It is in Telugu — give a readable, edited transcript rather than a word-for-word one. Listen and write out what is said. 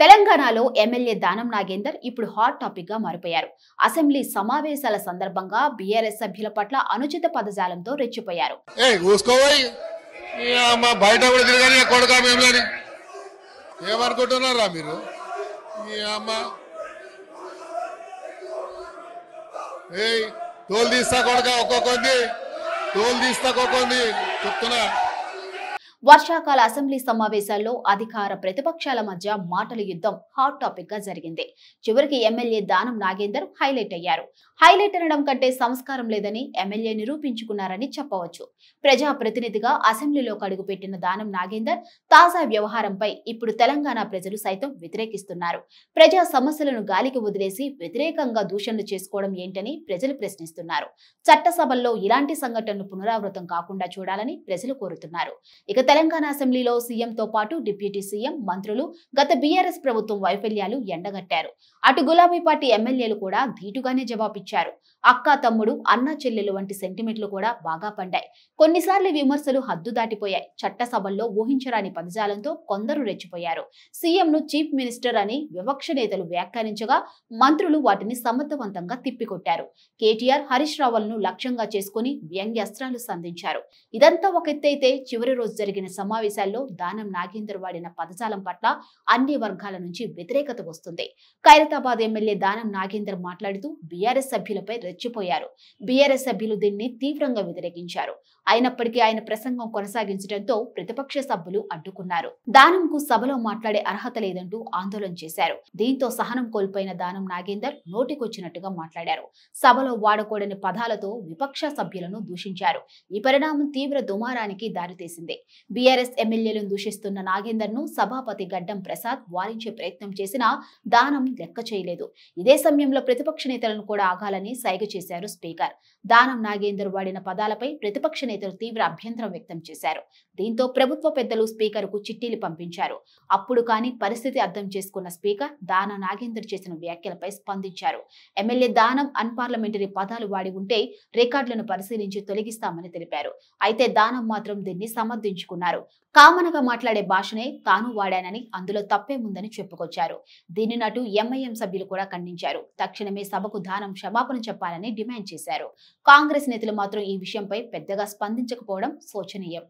తెలంగాణలో ఎమ్మెల్యే దానం నాగేందర్ ఇప్పుడు హాట్ టాపిక్ గా మారిపోయారు. అసెంబ్లీ సమావేశాల సందర్భంగా బీఆర్ఎస్ సభ్యుల పట్ల అనుచిత పదజాలంతో రెచ్చిపోయారు. వర్షాకాల అసెంబ్లీ సమావేశాల్లో అధికార ప్రతిపక్షాల మధ్య మాటల యుద్ధం హాట్ టాపిక్ గా జరిగింది. చివరికి ఎమ్మెల్యే దానం నాగేందర్ హైలైట్ అయ్యారు. హైలైట్ అనడం కంటే సంస్కారం లేదని ఎమ్మెల్యే నిరూపించుకున్నారని చెప్పవచ్చు. ప్రజా ప్రతినిధిగా అసెంబ్లీలోకి అడుగుపెట్టిన దానం నాగేందర్ తాజా వ్యవహారంపై ఇప్పుడు తెలంగాణ ప్రజలు సైతం వ్యతిరేకిస్తున్నారు. ప్రజా సమస్యలను గాలికి వదిలేసి వ్యతిరేకంగా దూషణలు చేసుకోవడం ఏంటని ప్రజలు ప్రశ్నిస్తున్నారు. చట్టసభల్లో ఇలాంటి సంఘటనలు పునరావృతం కాకుండా చూడాలని ప్రజలు కోరుతున్నారు. ఇక తెలంగాణ అసెంబ్లీలో సీఎంతో పాటు డిప్యూటీ సీఎం, మంత్రులు గత బీఆర్ఎస్ ప్రభుత్వం వైఫల్యాలు ఎండగట్టారు. అటు గులాబీ పార్టీ ఎమ్మెల్యేలు కూడా ధీటుగానే జవాబిచ్చారు. అక్క తమ్ముడు, అన్న చెల్లెలు వంటి సెంటిమెంట్లు కూడా బాగా పండాయి. కొన్నిసార్లు విమర్శలు హద్దు దాటిపోయాయి. చట్టసభల్లో ఊహించరాని పదజాలంతో కొందరు రెచ్చిపోయారు. సీఎంను చీఫ్ మినిస్టర్ అని వివక్ష నేతలు వ్యాఖ్యానించగా మంత్రులు వాటిని సమర్థవంతంగా తిప్పికొట్టారు. కేటీఆర్, హరీష్ రావులను లక్ష్యంగా చేసుకుని వ్యంగ్యాస్త్రాలు సంధించారు. ఇదంతా ఒక ఎత్తైతే చివరి రోజు జరిగిన సమావేశాల్లో దానం నాగేందర్ వాడిన పదజాలం పట్ల అన్ని వర్గాల నుంచి వ్యతిరేకత వస్తుంది. ఖైరతాబాద్ ఎమ్మెల్యే దానం నాగేందర్ మాట్లాడుతూ బీఆర్ఎస్ సభ్యులపై రెచ్చిపోయారు. బీఆర్ఎస్ సభ్యులు దీన్ని తీవ్రంగా వ్యతిరేకించారు. అయినప్పటికీ ఆయన ప్రసంగం కొనసాగించడంతో ప్రతిపక్ష సభ్యులు అడ్డుకున్నారు. దానంకు సభలో మాట్లాడే అర్హత లేదంటూ ఆందోళన చేశారు. దీంతో సహనం కోల్పోయిన దానం నాగేందర్ నోటికొచ్చినట్టుగా మాట్లాడారు. సభలో వాడకూడని పదాలతో విపక్ష సభ్యులను దూషించారు. ఈ పరిణామం తీవ్ర దుమారానికి దారితీసింది. బీఆర్ఎస్ ఎమ్మెల్యేలను దూషిస్తున్న నాగేందర్ ను సభాపతి గడ్డం ప్రసాద్ వారించే ప్రయత్నం చేసినా దానం లెక్క చేయలేదు. ఇదే సమయంలో ప్రతిపక్ష నేతలను కూడా ఆగాలని సైగ చేశారు స్పీకర్. దానం నాగేందర్ వాడిన పదాలపై ప్రతిపక్ష నేతలు తీవ్ర అభ్యంతరం వ్యక్తం చేశారు. దీంతో ప్రభుత్వ పెద్దలు స్పీకర్ కు చిట్టీలు పంపించారు. అప్పుడు కానీ పరిస్థితి అర్థం చేసుకున్న స్పీకర్ దానం నాగేందర్ చేసిన వ్యాఖ్యలపై స్పందించారు. ఎమ్మెల్యే దానం అన్పార్లమెంటరీ పదాలు వాడి ఉంటే రికార్డులను పరిశీలించి తొలగిస్తామని తెలిపారు. అయితే దానం మాత్రం దీన్ని సమర్థించుకున్నారు. కామనగా మాట్లాడే భాషనే తాను వాడానని, అందులో తప్పేముందని చెప్పుకొచ్చారు. దీనిని అటు ఎంఐఎం సభ్యులు కూడా ఖండించారు. తక్షణమే సభకు దానం క్షమాపణ చెప్పాలని డిమాండ్ చేశారు. కాంగ్రెస్ నేతలు మాత్రం ఈ విషయంపై పెద్దగా స్పందించకపోవడం శోచనీయం.